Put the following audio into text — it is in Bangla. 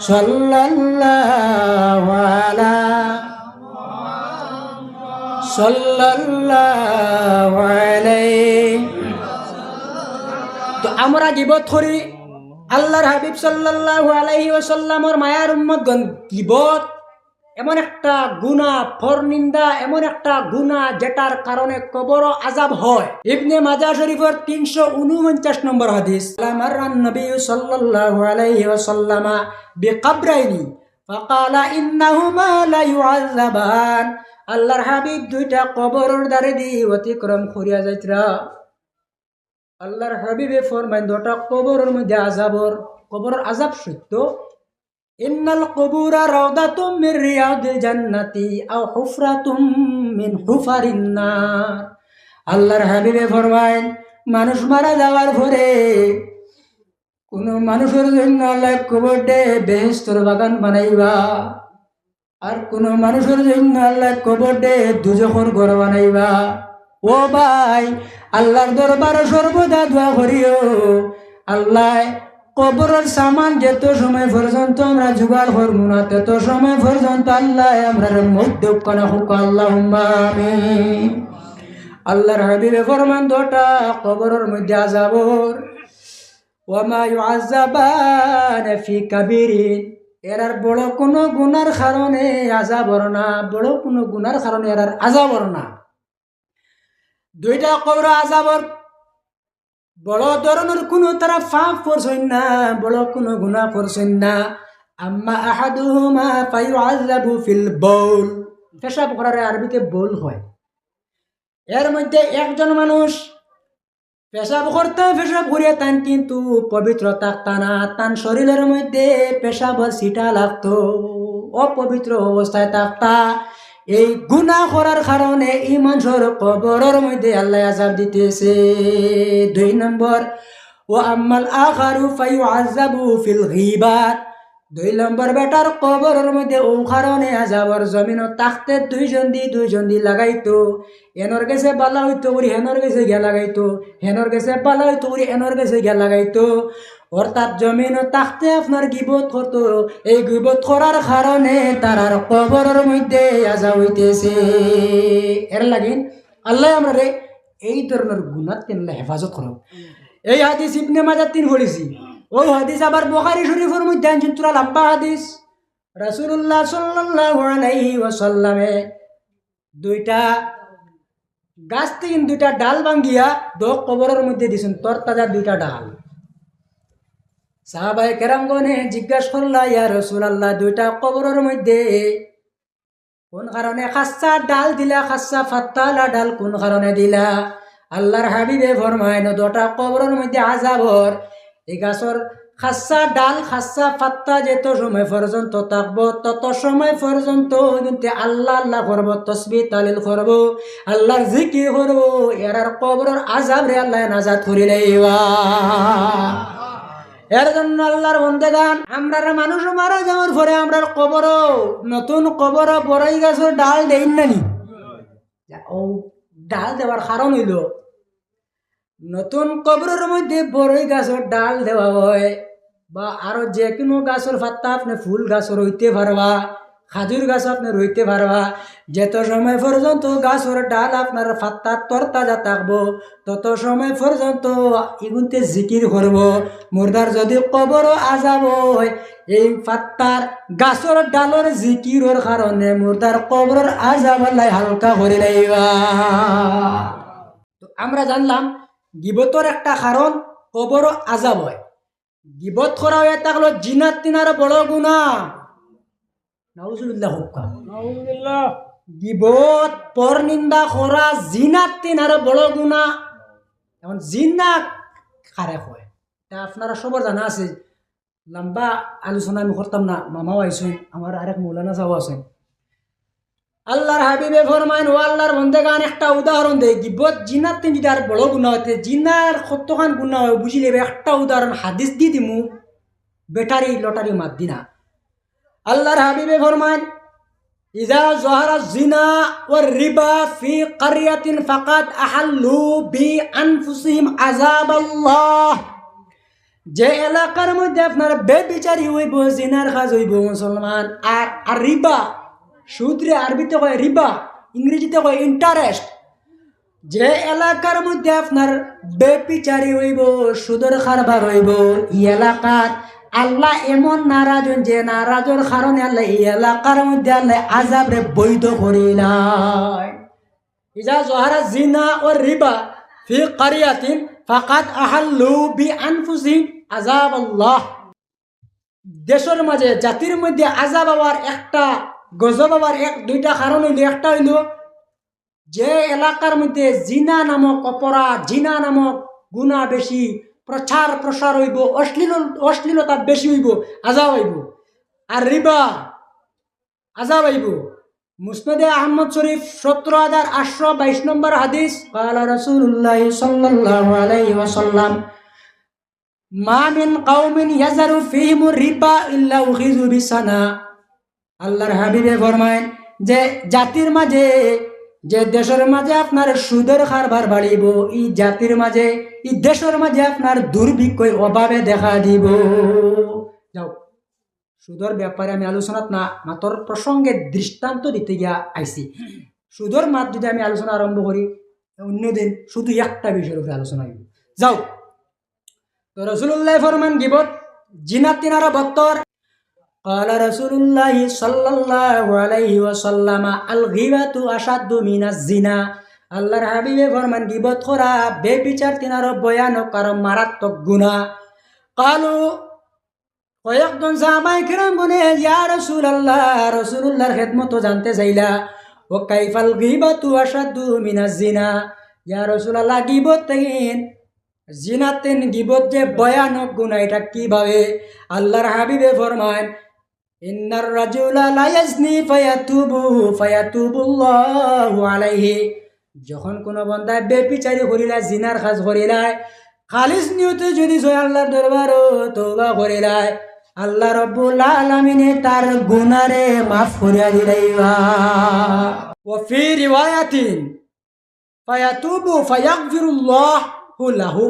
সাল্লাল্লাহু আলা সাল্লাল্লাহু আলাইহি। তো আমরা গিবত করি আল্লাহর হাবিব সাল্লাল্লাহু আলাইহি ওয়াসাল্লামের মায়ার উম্মতগণ। গিবত এমন একটা গুনাহ, পরনিন্দা এমন একটা গুনাহ যেটার কারণে কবর আযাব হয়। ইবনে মাজাহ শরীফের 349 নম্বর হাদিস, আমারান নবী সাল্লাল্লাহু আলাইহি ওয়াসাল্লাম বিকবরাইনি ফাকালা ইন্নাহুমা লা ইউআযাবান। আল্লাহর হাবিব দুইটা কবরের দ্বারে দি অতিক্রম করিয়া যাইতরা। আল্লাহর হাবিবে ফরমাইন দুটা কবরের মধ্যে আযাবর, কবরের আযাব সত্য। ইন্নাল কুবুরা রাউদাতুম মির রিয়াদিল জান্নাতি আও হুফরাতুম মিন হুফারিন নার। আল্লাহর হাবিবে ফরমাইন মানুষ মারা যাওয়ার পরে কোন মানুষের জন্য আল্লাহ কবরটে বেহেশতের বাগান বানাইবা, আর কোন মানুষের জন্য আল্লাহ কবরটে দুজখের ঘর বানাইবা। ও ভাই, আল্লাহর দরবারে সর্বদা দোয়া করিও, আল্লাহ কবরের সামান যেত সময় পর্যন্ত আমরা জোগাড় করব না, তত সময় পর্যন্ত আল্লাহ আমরা মধ্যে কানা হোক, আল্লাহুম্মা আমিন। আল্লাহর হাবিবে ফরমান দুটা কবরের মধ্যে আযাবর। ওয়ামা ইউআযাবান ফি কাবীরিন, এরার বড় কোনো গুনার কারণে আযাবর না, বড় কোনো গুনার কারণে এরার আযাবর না। দুইটা কবর আযাবর বড় ধরনের কোনো তারা পাপ করছেন না, বড় কোনো গুনাহ করছেন না। আম্মা আহাদুহুমা ফায়ুআযাবু ফিল বাউল, পেশাব করার আরবিতে বউল হয়। এর মধ্যে একজন মানুষ পেশাব করিয়া তান কিন্তু পবিত্র থাকতা না, তান শরীরের মধ্যে পেশাবের ছিটা লাগতো, অপবিত্র অবস্থায় থাকতা। এই গুনাহ করার কারণে এই মানুষের কবরের মধ্যে আল্লাহ আযাব দিতেছে। 2 নম্বর, ও আম্মাল আখারু ফায়ুআযাবু ফিল গীবাত। 2 নম্বর বেটার কবরের মধ্যে ও কারণে আযাবর জমিন তাকতে দুইজন দি লাগাইতো, এনর গেছে বালা হইতো করি হেনর গেছে গিয়া লাগাইতো, হেনর গেছে বালা হইতো করি এনর গেছে গিয়া লাগাইতো। অর্থাৎ জমিন তাকতে আপনার গিবত করতো, এই গিবত করার কারণে তারার কবরের মধ্যে আযাব হইতেছে। এর লাগিন আল্লাহ আমরা এই ধরনের গুনাহ থেকে হেফাজত করো। এই হাদিস ইবনে মাজাহ 3 পড়েছি। ওই হাদিস আবার বুখারী শরীফের মধ্যে আনছেন, তুরা লম্বা হাদিস। রাসূলুল্লাহ সাল্লাল্লাহু আলাইহি ওয়াসাল্লামে দুইটা গাছ থেকে দুইটা ডাল ভাঙ্গিয়া কবরের মধ্যে দিয়েছেন, তরতাজা দুইটা ডাল। সাহাবায়ে কেরামগণে জিজ্ঞাসা করলা, ইয়া রাসূলুল্লাহ, দুইটা কবরের মধ্যে কোন কারণে খাসা ডাল দিলা, খাসা ফাত্তালা ডাল কোন কারণে দিলা? আল্লাহর হাবিবে ফরমায়ন দুটা কবরের মধ্যে আযাবর। এই গাছর খাসা ডাল খাসা ফাত্তা যেত সময় পর্যন্ত থাকবো, তত সময় পর্যন্ত কিন্তু আল্লাহ আল্লাহ করব, তসবিহ তালিল করব, আল্লাহর জিকির করব। এরার কবরের আযাব রে আল্লাহ নাজাত করে লইবা। এর জন্য আল্লাহর বন্দেগান, আমরা মানুষ মারা যাওয়ার পরে আমরা কবর, নতুন কবর বড়ই গাছের ডাল দেই নানি। ও ডাল দেওয়ার কারণ হইল নতুন কবরের মধ্যে বড়ই গাছের ডাল দেওয়া হয়, বা আরো যে কোনো গাছের পাতা আপনি ফুল গাছের হইতে পারবা, খাজুর গাছ আপনি রইতে পারবা। যেত সময় পর্যন্ত গাছের ডাল আপনার পাতা তরতাজা থাকবো, তত সময় পর্যন্ত এগুনতে জিকির করব। মুর্দার যদি কবর আযাব হয়, এই পাতার গাছের ডালের জিকিরের কারণে মুর্দার কবরের আযাব আল্লাহ হালকা করে লইবা। তো আমরা জানলাম গিবতর একটা কারণ কবর আযাব হয়। গিবত করা হয়ে থাকলো জিনাত তিনার বড় গুনাহ। নাউজুবিল্লাহ হুক্কা, নাউজুবিল্লাহ। গিবত পরনিন্দা করা জিনাত তিনার বড় গুনাহ। এখন জিনা কারে হয় তা আপনারা সবার জানা আছে, লম্বা আলোচনা আমি করতাম না। মামাও আইসেন, আমার আরেক মৌলানা সাহেব আছেন। আল্লাহর হাবিবে ফরমাইন, ও আল্লাহর বন্দেগান একটা উদাহরণ দেয়। গিবত জিনার তিন যদি আর বড় গুনাহ হতে, জিনার কতখান গুনাহ হয় বুঝিলে একটা উদাহরণ হাদিস দি দিমু, বেটারি লটারি মাত দিনা। আল্লাহর হাবিবে ফরমাইন, ইজা জহারা জিনা ওয়ার রিবা ফি কারিয়াতিন ফাকাদ আহাল্লু বি আনফুসিহিম আযাবাল্লাহ। যে এলাকার মধ্যে আপনার বেবিচারি হইব, জিনার কাজ হইব মুসলমান, আর রিবা, সুদরে আরবিতে কয় রিবা, ইংরেজিতে কয় ইন্টারেস্ট। যে এলাকার মধ্যে আপনার বেবিচারি হইব, সুদের কারবার হইব, এই এলাকার আল্লাহ এমন নারাজ যে নারাজের কারণে আল্লাহ এই এলাকার মধ্যে আল্লাহ আযাবরে বৈধ করিলাই। ইজা জহারা জিনা ও রিবা ফি কারিয়াতিন ফাকাদ আহাল্লু বি আনফুসিহিম আযাব আল্লাহ। দেশের মাঝে জাতির মধ্যে আযাব হওয়ার একটা, গজব হওয়ার দুইটা কারণ হইল। একটা হইল যে এলাকার মধ্যে জিনা নামক অপরাধ, জিনা নামক গুনাহ বেশি প্রচার প্রসার হইব, অশ্লীলতা বেশি হইব, আযাব হইব। আর রিবা, আযাব হইব। মুসনাদে আহমদ শরীফ 17822 নম্বর হাদিস, قال رسول الله صلى الله عليه وسلم ما من قوم يزر فيهم الربا الا اخذوا بالسنة। আল্লাহর হাবিবে ফরমায় যে জাতির মাঝে, যে দেশের মাঝে আপনার সুদের কারবার বাড়িব, এই জাতির মাঝে, এই দেশের মাঝে আপনার দুর্ভিক্ষ অভাবে দেখা দিব। যাও, সুদর ব্যাপারে আমি আলোচনাত না, মাত্র প্রসঙ্গে দৃষ্টান্ত দিতে গিয়া আইছি। সুদর মাত যদি আমি আলোচনা আরম্ভ করি, অন্যদিন শুধু একটা বিষয়ের উপরে আলোচনা হইব। যাও, তো রাসূলুল্লাহ ফরমান গিবত জিনা 13 قال رسول الله صلى الله عليه وسلم الغيبة أشد من الزنا। আল্লাহর হাবিবে ফরমান গিবত করা বেবিচার 13 ভয়ানক আর মারাত্মক গুনাহ। কালু, কয়েকজন সাহাবায়ে কিরাম বলে, ইয়া রাসূলুল্লাহ, রাসূলুল্লাহর খেদমত জানতে চাইলা, ও কাইফাল গীবাতু আশাদ্দু মিনাজ জিনা। ইয়া রাসূলুল্লাহ, গীবত তেন, জিনাতেন গীবত যে ভয়ানক গুনাহ, এটা কিভাবে? আল্লাহর হাবিবে ফরমান, ইন্নার রাজুলা লা ইয়াজনি ফায়াতুবুল্লাহু আলাইহি। যখন কোন বান্দা বেবিচারি করিলা, জিনার কাজ করিলা, খালিস নিয়তে যদি জয় আল্লাহর দরবারে তওবা করিলাই, আল্লাহ রাব্বুল আলামিনে তার গুনারে মাফ করিয়া দিলাইবা। ওয়া ফি রিওয়ায়াতিন ফায়াতুবু ফায়াগফিরুল্লাহু লাহু।